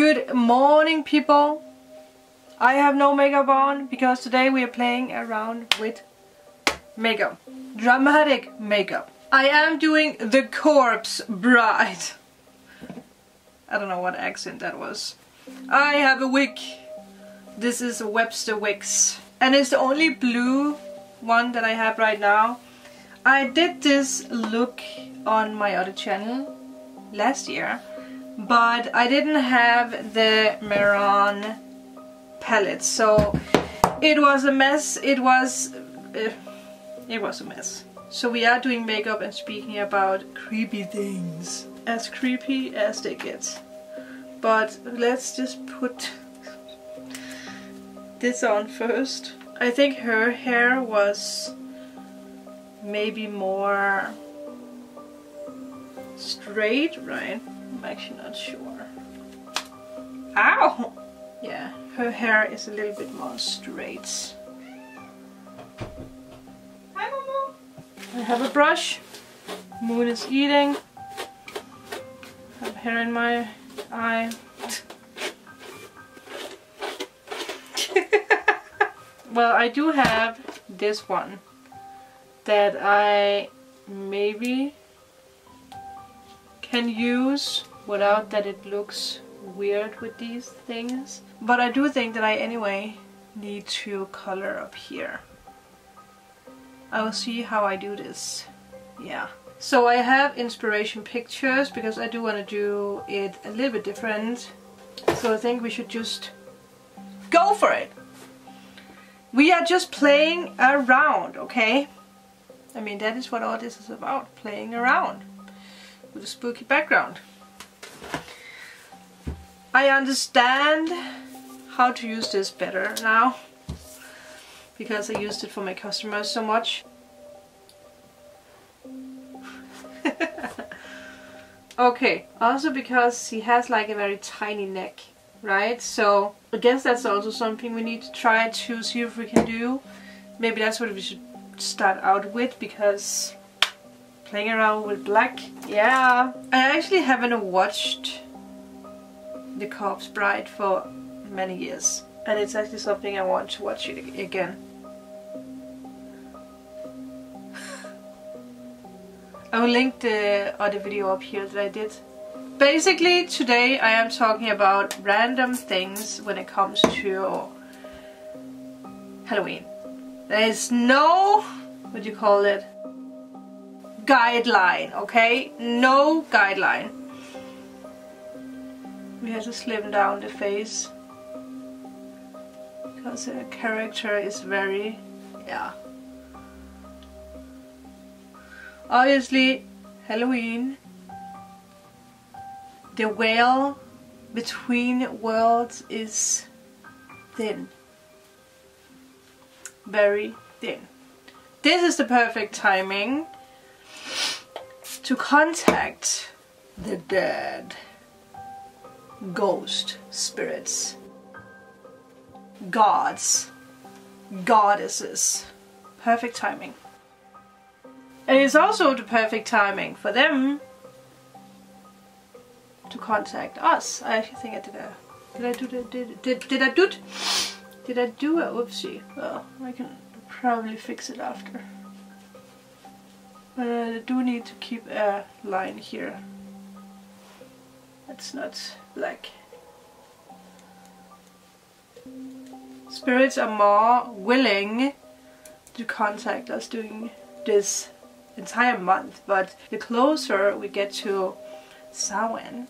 Good morning, people. I have no makeup on because today we are playing around with makeup. Dramatic makeup. I am doing the corpse bride. I don't know what accent that was. I have a wig. This is a Webster wigs. And it's the only blue one that I have right now. I did this look on my other channel last year, but I didn't have the Maron palette, so it was a mess. It was a mess. So we are doing makeup and speaking about creepy things, as creepy as they get. But let's just put this on first. I think her hair was maybe more straight, right? I'm actually not sure. Ow! Yeah, her hair is a little bit more straight. Hi, Momo! I have a brush. Moon is eating. I have hair in my eye. Well, I do have this one that I maybe can use without that it looks weird with these things. But I do think that I anyway need to color up here. I will see how I do this. Yeah. So I have inspiration pictures because I do want to do it a little bit different. So I think we should just go for it. We are just playing around, okay? I mean, that is what all this is about, playing around with a spooky background. I understand how to use this better now because I used it for my customers so much. Okay, also because he has like a very tiny neck, right? So I guess that's also something we need to try to see if we can do. Maybe that's what we should start out with, because playing around with black, yeah. I actually haven't watched The Corpse Bride for many years, and it's actually something I want to watch it again. I will link the other video up here that I did. Basically today I am talking about random things when it comes to Halloween. There is no, what do you call it, guideline, okay? No guideline. We have to slim down the face because the character is very, yeah. Obviously, Halloween, the veil between worlds is thin. Very thin. This is the perfect timing to contact the dead, ghost spirits, gods, goddesses. Perfect timing. And it's also the perfect timing for them to contact us. I actually think I did I do a oopsie? Well, I can probably fix it after. But I do need to keep a line here. That's not black. Spirits are more willing to contact us during this entire month, but the closer we get to Samhain,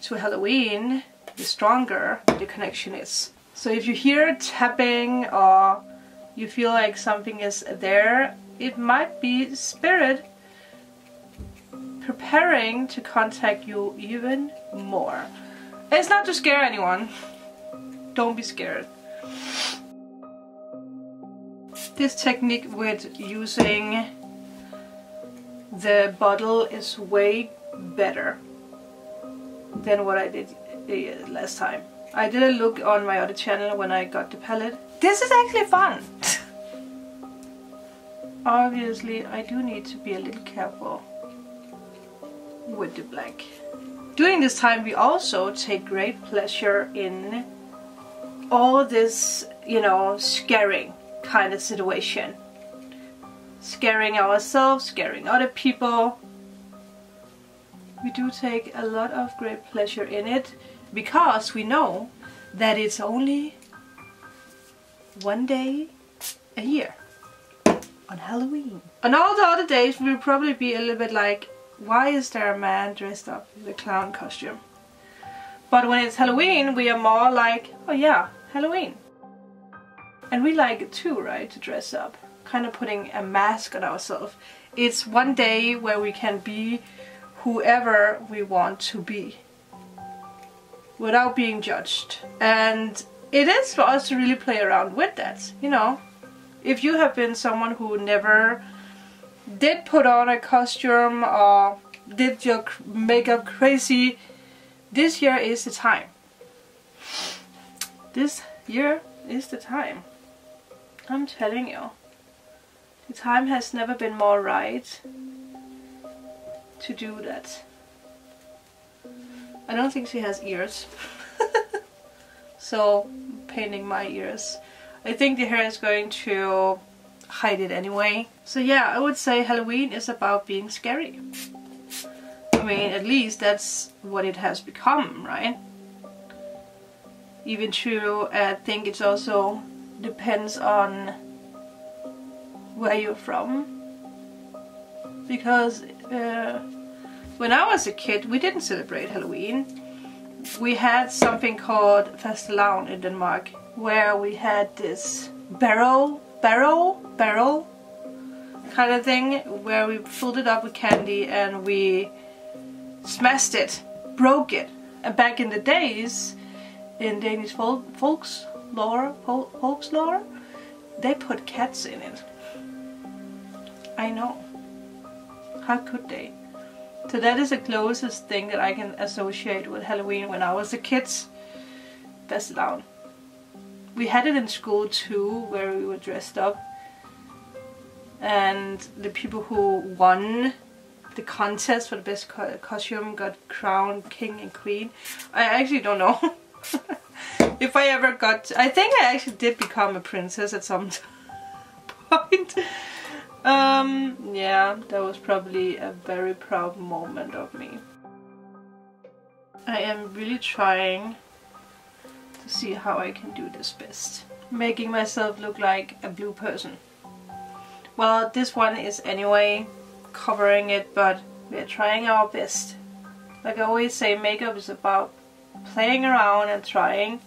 to Halloween, the stronger the connection is. So if you hear tapping or you feel like something is there, it might be spirit preparing to contact you even more. It's not to scare anyone. Don't be scared. This technique with using the bottle is way better than what I did last time. I did a look on my other channel when I got the palette. This is actually fun! Obviously I do need to be a little careful with the black. during this time we also take great pleasure in all this, you know, scaring kind of situation. Scaring ourselves, scaring other people. We do take a lot of great pleasure in it because we know that it's only one day a year on Halloween. On all the other days we'll probably be a little bit like, why is there a man dressed up in a clown costume? But when it's Halloween we are more like, oh yeah, Halloween. And we like it too, right, to dress up. Kind of putting a mask on ourselves. It's one day where we can be whoever we want to be without being judged. And it is for us to really play around with that, you know. If you have been someone who never did put on a costume or did your makeup crazy, this year is the time. This year is the time. I'm telling you. The time has never been more right to do that. I don't think she has ears. So, painting my ears. I think the hair is going to hide it anyway. So yeah, I would say Halloween is about being scary. I mean, at least that's what it has become, right? Even true, I think it also depends on where you're from. Because when I was a kid, we didn't celebrate Halloween. We had something called fastelavn in Denmark, where we had this barrel kind of thing, where we filled it up with candy and we smashed it, broke it. And back in the days, in Danish folklore, they put cats in it. I know. How could they? So that is the closest thing that I can associate with Halloween when I was a kid. Fastelavn. We had it in school too, where we were dressed up. And the people who won the contest for the best costume got crowned king and queen. I actually don't know if I ever got... I think I actually did become a princess at some point. Yeah, that was probably a very proud moment of me. I am really trying to see how I can do this best. Making myself look like a blue person. Well, this one is anyway covering it, but we're trying our best. Like I always say, makeup is about playing around and trying.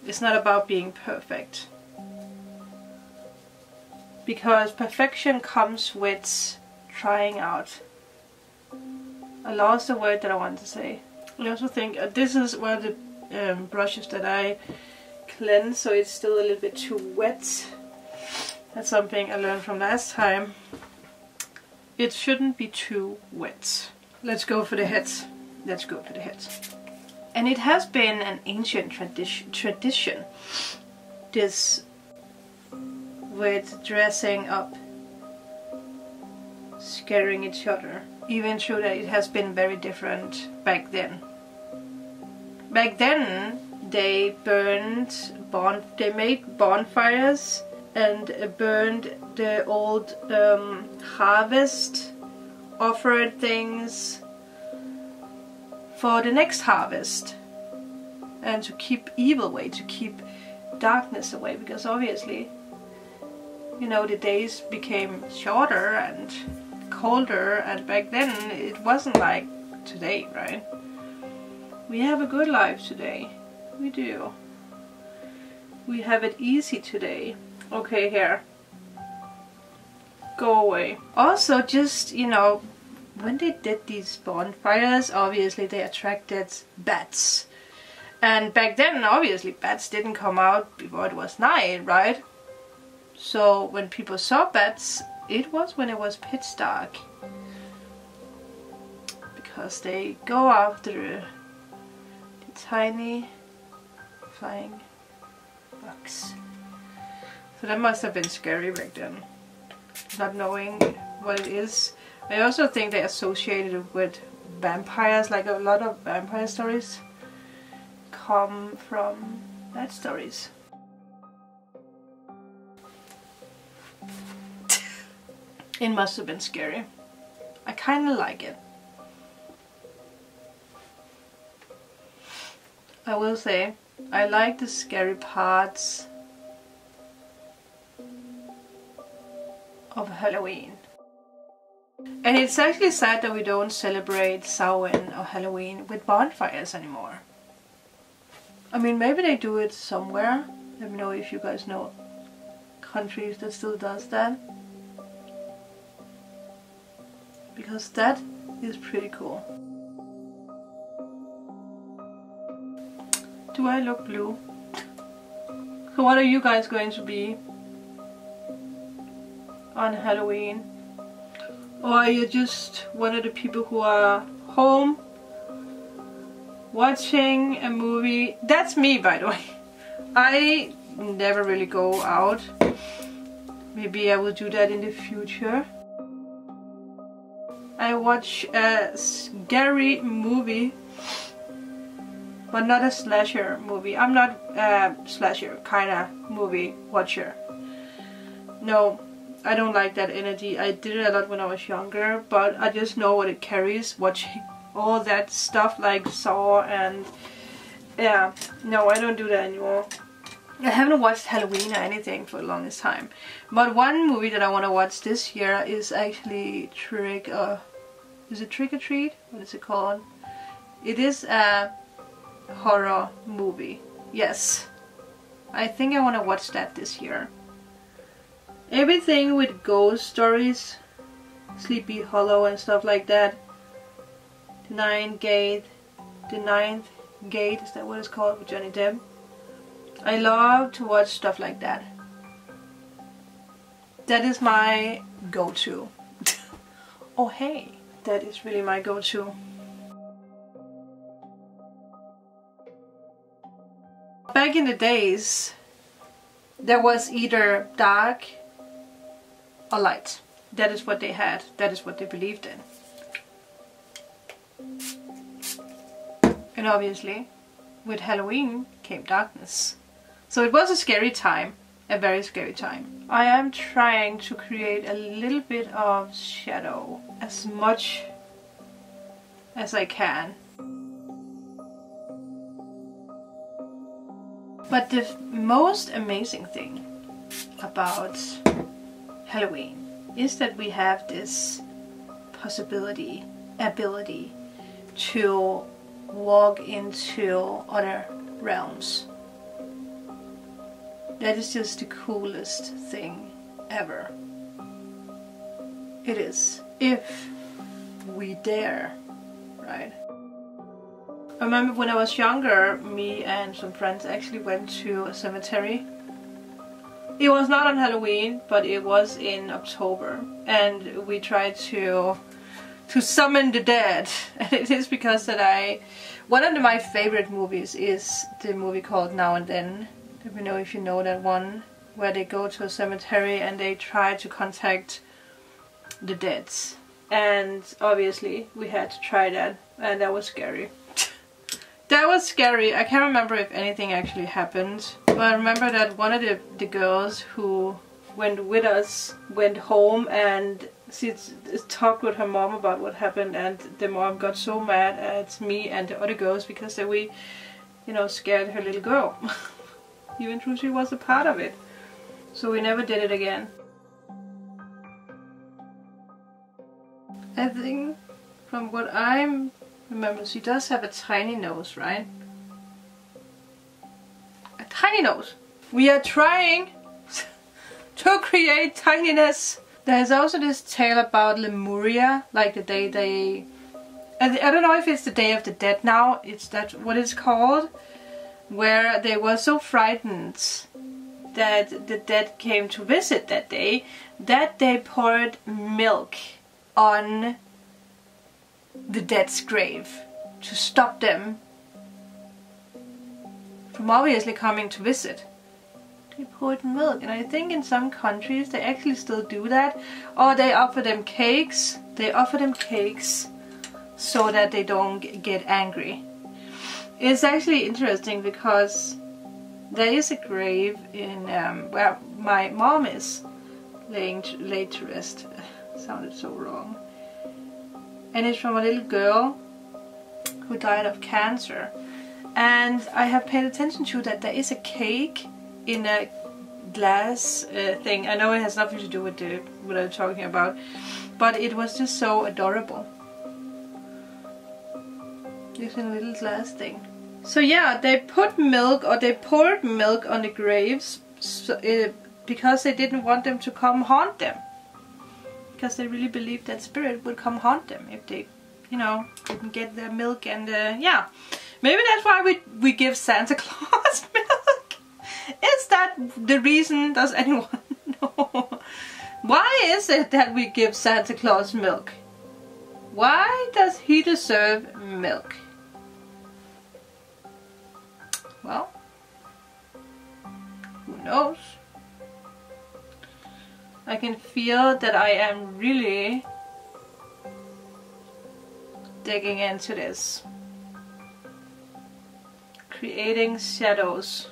It's not about being perfect. Because perfection comes with trying out. I lost the word that I wanted to say. I also think this is one of the brushes that I cleanse, so it's still a little bit too wet. That's something I learned from last time. It shouldn't be too wet. Let's go for the head. Let's go for the head. And it has been an ancient tradition. This with dressing up, scaring each other. Even though that it has been very different back then. Back then they they made bonfires and burned the old harvest, offered things for the next harvest, and to keep evil away, to keep darkness away, because obviously, you know, the days became shorter and colder, and back then it wasn't like today, right? We have a good life today. We do. We have it easy today. Okay, here. Go away. Also, just, you know, when they did these bonfires, obviously they attracted bats. And back then, obviously, bats didn't come out before it was night, right? So when people saw bats, it was when it was pitch dark. Because they go after the tiny flying bugs. So that must have been scary back then. Not knowing what it is. I also think they associated it with vampires, like a lot of vampire stories come from that stories. It must have been scary. I kinda like it. I will say, I like the scary parts of Halloween. And it's actually sad that we don't celebrate Samhain or Halloween with bonfires anymore. I mean, maybe they do it somewhere. Let me know if you guys know countries that still does that. Because that is pretty cool. Do I look blue? So what are you guys going to be on Halloween? Or are you just one of the people who are home watching a movie? That's me, by the way. I never really go out. Maybe I will do that in the future. I watch a scary movie, but not a slasher movie. I'm not a slasher kind of movie watcher. No, I don't like that energy. I did it a lot when I was younger, but I just know what it carries, watching all that stuff like Saw and... yeah, no, I don't do that anymore. I haven't watched Halloween or anything for the longest time. But one movie that I want to watch this year is actually is it Trick or Treat? What is it called? It is a horror movie. Yes. I think I want to watch that this year. Everything with ghost stories, Sleepy Hollow and stuff like that. The Ninth Gate, is that what it's called, with Johnny Depp? I love to watch stuff like that. That is my go-to. Oh hey, that is really my go-to. Back in the days, there was either dark or light. That is what they had. That is what they believed in. And obviously, with Halloween came darkness. So it was a scary time. A very scary time. I am trying to create a little bit of shadow. As much as I can. But the most amazing thing about Halloween is that we have this ability to walk into other realms. That is just the coolest thing ever. It is. If we dare, right? I remember when I was younger, me and some friends actually went to a cemetery. It was not on Halloween, but it was in October. And we tried to summon the dead. And it is because that one of my favorite movies is the movie called Now and Then. Let me know if you know that one, where they go to a cemetery and they try to contact the dead. And obviously we had to try that, and that was scary. That was scary. I can't remember if anything actually happened, but I remember that one of the girls who went with us went home and she talked with her mom about what happened, and the mom got so mad at me and the other girls because we, scared her little girl. Even though she was a part of it. So we never did it again. I think from what I remember, she does have a tiny nose, right? A tiny nose! We are trying to create tininess. There's also this tale about Lemuria, like the day they... I don't know if it's the Day of the Dead now, it's that what it's called. Where they were so frightened that the dead came to visit that they poured milk on the dead's grave to stop them from obviously coming to visit. They poured milk, and I think in some countries they actually still do that. Or they offer them cakes. They offer them cakes so that they don't get angry. It's actually interesting because there is a grave in where my mom is laid to rest. Sounded so wrong. And it's from a little girl who died of cancer. And I have paid attention to that there is a cake in a glass thing. I know it has nothing to do with what I'm talking about, but it was just so adorable. It's in a little glass thing. So yeah, they put milk, or they poured milk on the graves because they didn't want them to come haunt them. Because they really believed that spirit would come haunt them if they, you know, didn't get their milk. And yeah, maybe that's why we give Santa Claus milk. Is that the reason? Does anyone know? Why is it that we give Santa Claus milk? Why does he deserve milk? Well, who knows? I can feel that I am really digging into this. Creating shadows.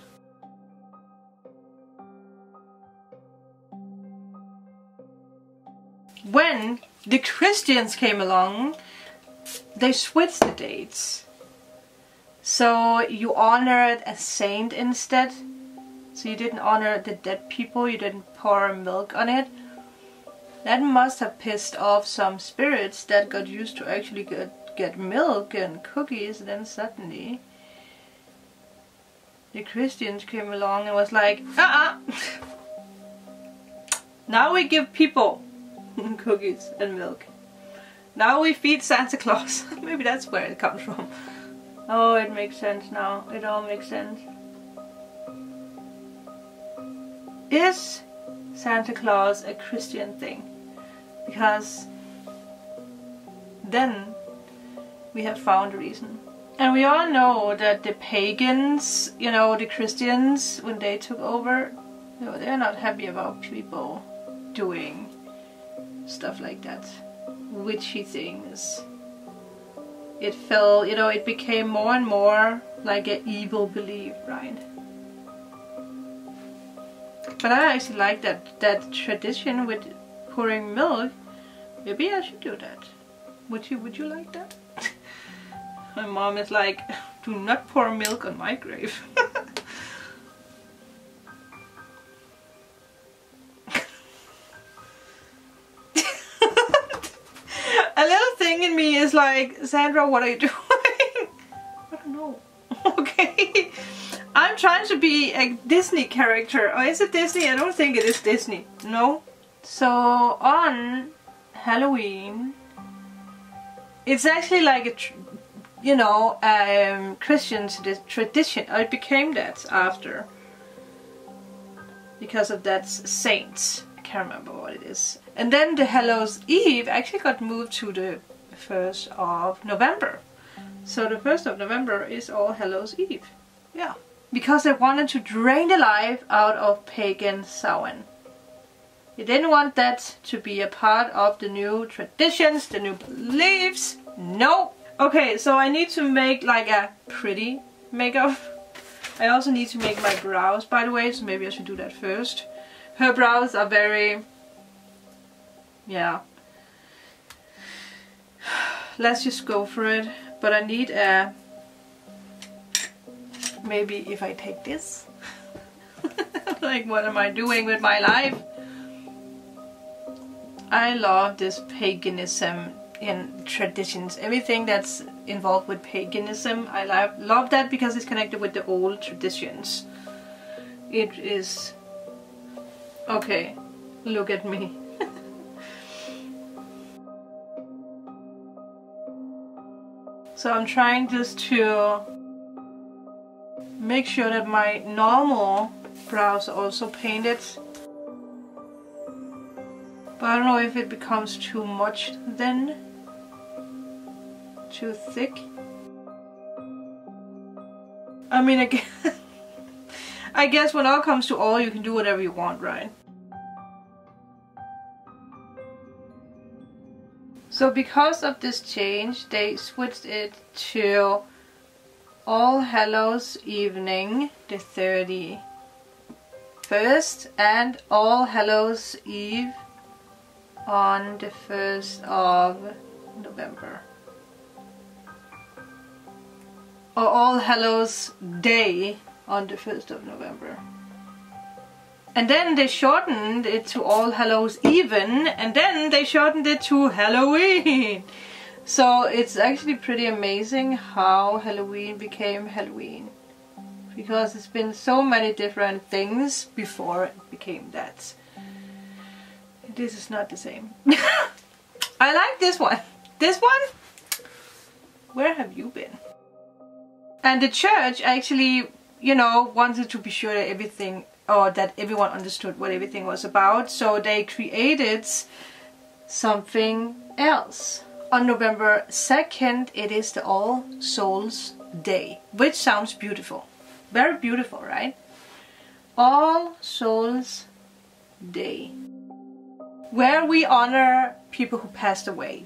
When the Christians came along, they switched the dates. So you honored a saint instead. So you didn't honor the dead people, you didn't pour milk on it. That must have pissed off some spirits that got used to actually get milk and cookies, and then suddenly the Christians came along and was like, now we give people cookies and milk. Now we feed Santa Claus. Maybe that's where it comes from. Oh, it makes sense now. It all makes sense. Is Santa Claus a Christian thing? Because then we have found a reason. And we all know that the pagans, you know, the Christians, when they took over, you know, they're not happy about people doing stuff like that. Witchy things. It fell, you know, it became more and more like an evil belief, right? But I actually like that tradition with pouring milk. Maybe I should do that. Would you like that? My mom is like, do not pour milk on my grave. A little thing in me is like, Sandra, what are you doing? I don't know. Okay. I'm trying to be a Disney character. Or is it Disney? I don't think it is Disney. No. So on Halloween, it's actually like a Christian tradition. It became that after, because of that saints. I can't remember what it is. And then the Hallows Eve actually got moved to the 1st of November. So the 1st of November is All Hallows Eve. Yeah. Because they wanted to drain the life out of Pagan Samhain. They didn't want that to be a part of the new traditions, the new beliefs. No. Okay, so I need to make like a pretty makeup. I also need to make my brows, by the way, so maybe I should do that first. Her brows are very... yeah. Let's just go for it. But I need a... maybe if I take this. Like, what am I doing with my life? I love this paganism in traditions. Everything that's involved with paganism, I love that because it's connected with the old traditions. It is... okay, look at me. So I'm trying just to make sure that my normal brows are also painted. But I don't know if it becomes too much then. Too thick. I mean, I guess when all comes to all, you can do whatever you want, right? So because of this change, they switched it to All Hallows Evening, the 31st, and All Hallows Eve on the 1st of November. Or All Hallows Day on the 1st of November. And then they shortened it to All Hallows Even, and then they shortened it to Halloween. So it's actually pretty amazing how Halloween became Halloween. Because it's been so many different things before it became that. This is not the same. I like this one. This one? Where have you been? And the church actually, you know, wanted to be sure that everything, or that everyone understood what everything was about. So they created something else. On November 2nd, it is the All Souls Day, which sounds beautiful. Very beautiful, right? All Souls Day, where we honor people who passed away.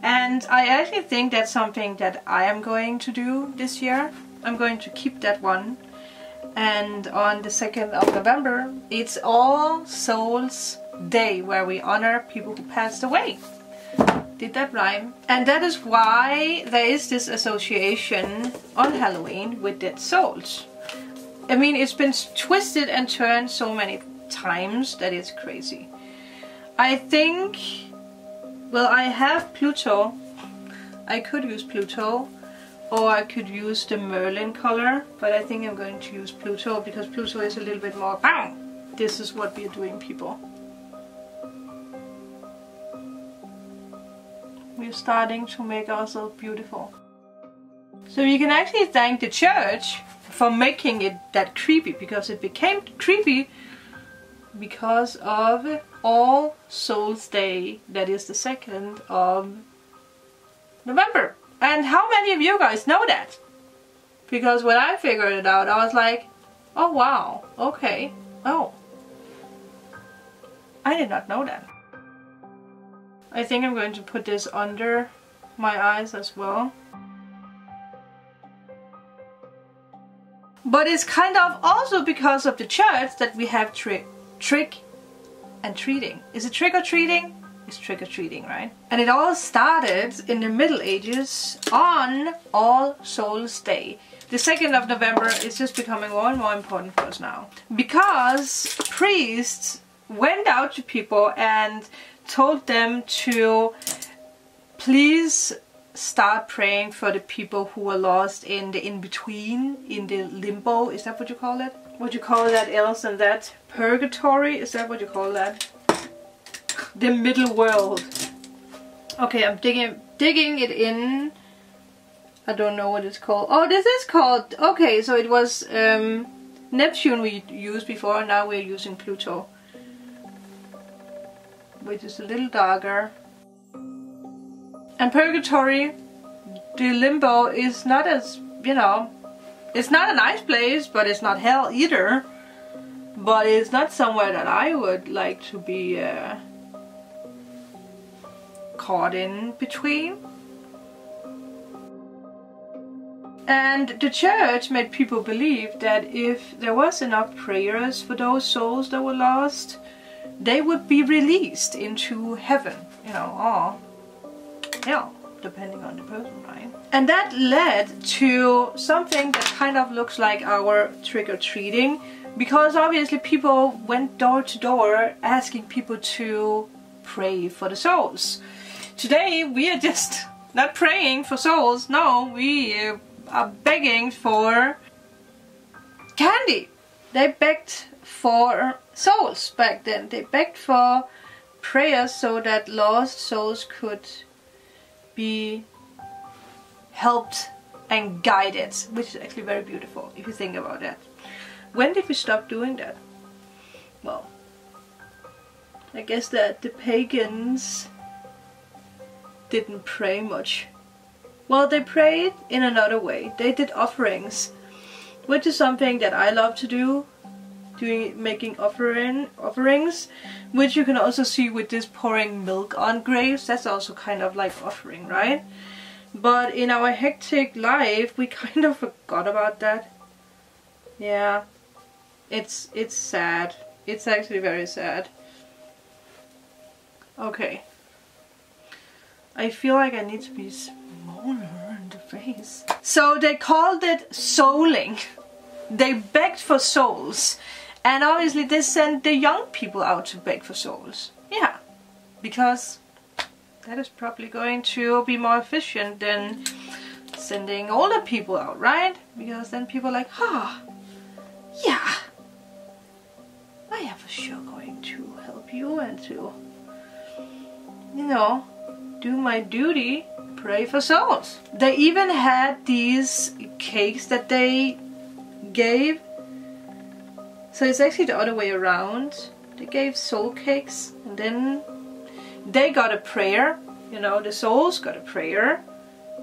And I actually think that's something that I am going to do this year. I'm going to keep that one. And on the 2nd of November, it's All Souls Day, where we honor people who passed away. Did that rhyme? And that is why there is this association on Halloween with dead souls. I mean, it's been twisted and turned so many times that it's crazy. I think, well, I have Pluto. I could use Pluto, or I could use the Merlin color, but I think I'm going to use Pluto because Pluto is a little bit more bang. This is what we're doing, people. We're starting to make ourselves beautiful. So you can actually thank the church for making it that creepy, because it became creepy because of All Souls Day, that is the 2nd of November. And how many of you guys know that? Because when I figured it out, I was like, oh wow, okay, oh. I did not know that. I think I'm going to put this under my eyes as well. But it's kind of also because of the church that we have trick and treating. Is it trick or treating? It's trick or treating, right? And it all started in the Middle Ages on All Souls Day. The 2nd of November is just becoming more and more important for us now. Because priests went out to people and told them to please start praying for the people who were lost in the in-between, in the limbo. Is that what you call it? What you call that else than that? Purgatory? Is that what you call that? The middle world. Okay, I'm digging it in. I don't know what it's called. Oh, this is called... Okay, so it was Neptune we used before, now we're using Pluto, which is a little darker. And Purgatory, the limbo, is not as, you know, it's not a nice place, but it's not hell either. But it's not somewhere that I would like to be caught in between. And the church made people believe that if there was enough prayers for those souls that were lost, they would be released into heaven, you know, or hell, depending on the person, right? And that led to something that kind of looks like our trick-or-treating, because obviously people went door to door asking people to pray for the souls. Today we are just not praying for souls, no, we are begging for candy. They begged for souls back then. They begged for prayers so that lost souls could be helped and guided, which is actually very beautiful if you think about that. When did we stop doing that? Well, I guess that the pagans didn't pray much. Well, they prayed in another way. They did offerings, which is something that I love to do. making offerings, which you can also see with this pouring milk on graves. That's also kind of like offering, right? But in our hectic life, we kind of forgot about that. Yeah, it's sad. It's actually very sad. Okay. I feel like I need to be smaller in the face. So they called it souling. They begged for souls. And obviously they sent the young people out to beg for souls. Yeah. Because that is probably going to be more efficient than sending older people out, right? Because then people are like, yeah, I am for sure going to help you and to, you know, do my duty, pray for souls. They even had these cakes that they gave. So it's actually the other way around. They gave soul cakes and then they got a prayer. You know, the souls got a prayer.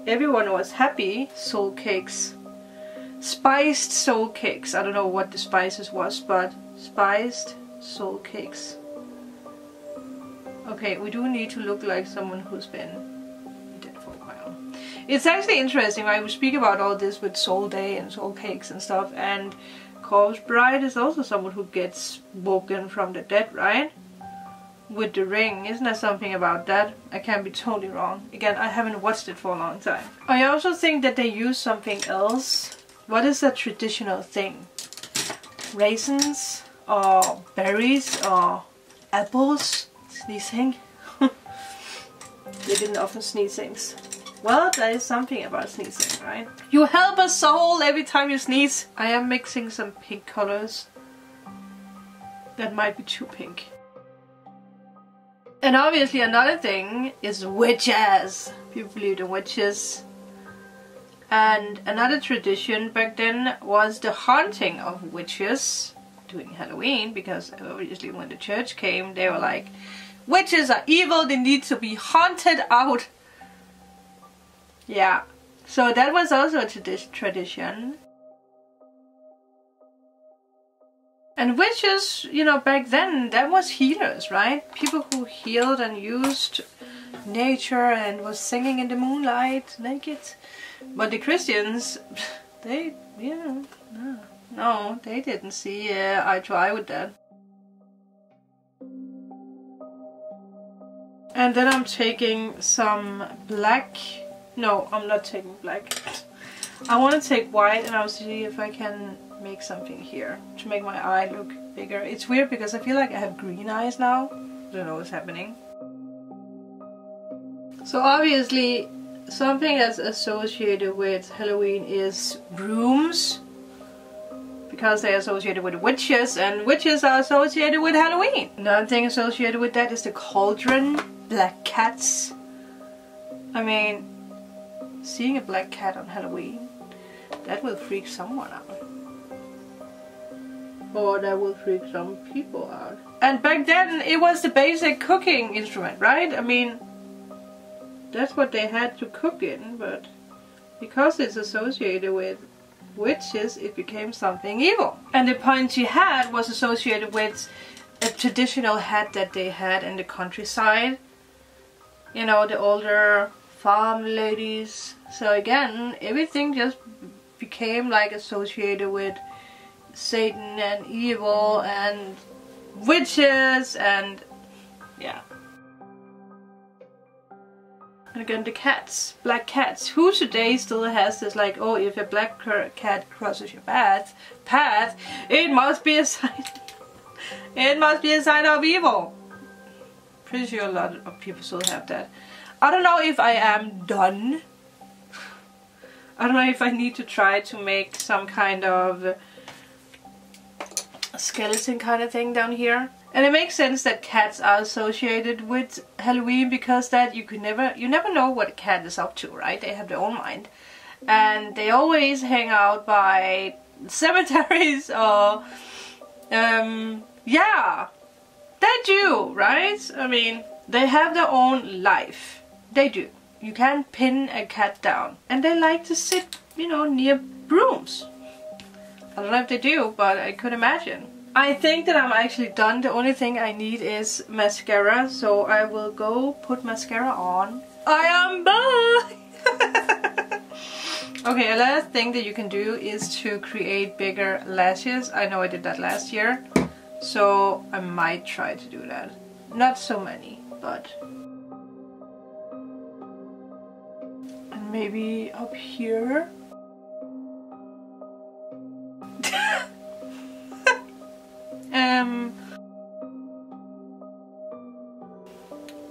Everyone was happy. Soul cakes. Spiced soul cakes. I don't know what the spices was, but spiced soul cakes. Okay, we do need to look like someone who's been dead for a while. It's actually interesting, right? We speak about all this with Soul Day and soul cakes and stuff, and Corpse Bride is also someone who gets woken from the dead, right? With the ring. Isn't there something about that? I can't be totally wrong. Again, I haven't watched it for a long time. I also think that they use something else. What is a traditional thing? Raisins? Or berries? Or apples? Sneezing? They didn't often sneeze things. Well, there is something about sneezing, right? You help a soul every time you sneeze. I am mixing some pink colors. That might be too pink. And obviously another thing is witches. People believed in witches. And another tradition back then was the haunting of witches during Halloween, because obviously when the church came, they were like, witches are evil, they need to be haunted out. Yeah, so that was also a tradition. And witches, you know, back then, that was healers, right? People who healed and used nature and was singing in the moonlight naked. But the Christians, they, yeah, no, they didn't see eye to eye with that. And then I'm taking some black. No, I'm not taking black. I want to take white and I'll see if I can make something here to make my eye look bigger. It's weird because I feel like I have green eyes now. I don't know what's happening. So obviously something that's associated with Halloween is brooms, because they're associated with witches, and witches are associated with Halloween. Another thing associated with that is the cauldron, black cats. I mean, seeing a black cat on Halloween, that will freak someone out. Or that will freak some people out. And back then it was the basic cooking instrument, right? I mean, that's what they had to cook in, but because it's associated with witches, it became something evil. And the pointy hat was associated with a traditional hat that they had in the countryside. You know, the older farm ladies. So again, everything just became like associated with Satan and evil and witches and yeah. And again, the cats, black cats. Who today still has this like, oh, if a black cat crosses your path, it must be a sign. It must be a sign of evil. Pretty sure a lot of people still have that. I don't know if I am done. I don't know if I need to try to make some kind of a skeleton kind of thing down here. And it makes sense that cats are associated with Halloween, because that you never know what a cat is up to, right? They have their own mind. And they always hang out by cemeteries or yeah, they do, right? I mean, they have their own life. They do. You can't pin a cat down. And they like to sit, you know, near brooms. I don't know if they do, but I could imagine. I think that I'm actually done. The only thing I need is mascara, so I will go put mascara on. I am done! Okay, a last thing that you can do is to create bigger lashes. I know I did that last year, so I might try to do that. Not so many, but... And maybe up here.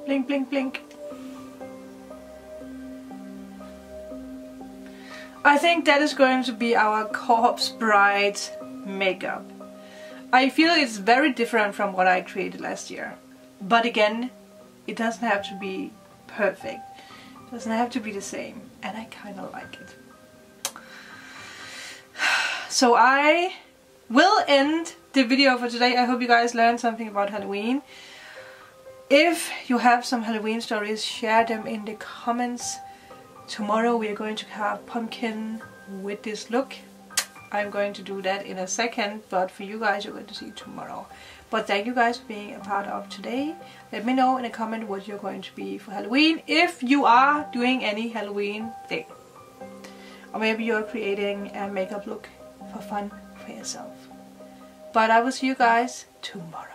Blink, blink, blink. I think that is going to be our Corpse Bride makeup. I feel it's very different from what I created last year. But again, it doesn't have to be perfect. It doesn't have to be the same. And I kind of like it. So I will end the video for today. I hope you guys learned something about Halloween. If you have some Halloween stories, share them in the comments. Tomorrow we are going to have pumpkin with this look. I'm going to do that in a second, but for you guys you're going to see it tomorrow. But thank you guys for being a part of today. Let me know in a comment what you're going to be for Halloween, if you are doing any Halloween thing. Or maybe you're creating a makeup look for fun for yourself. But I will see you guys tomorrow.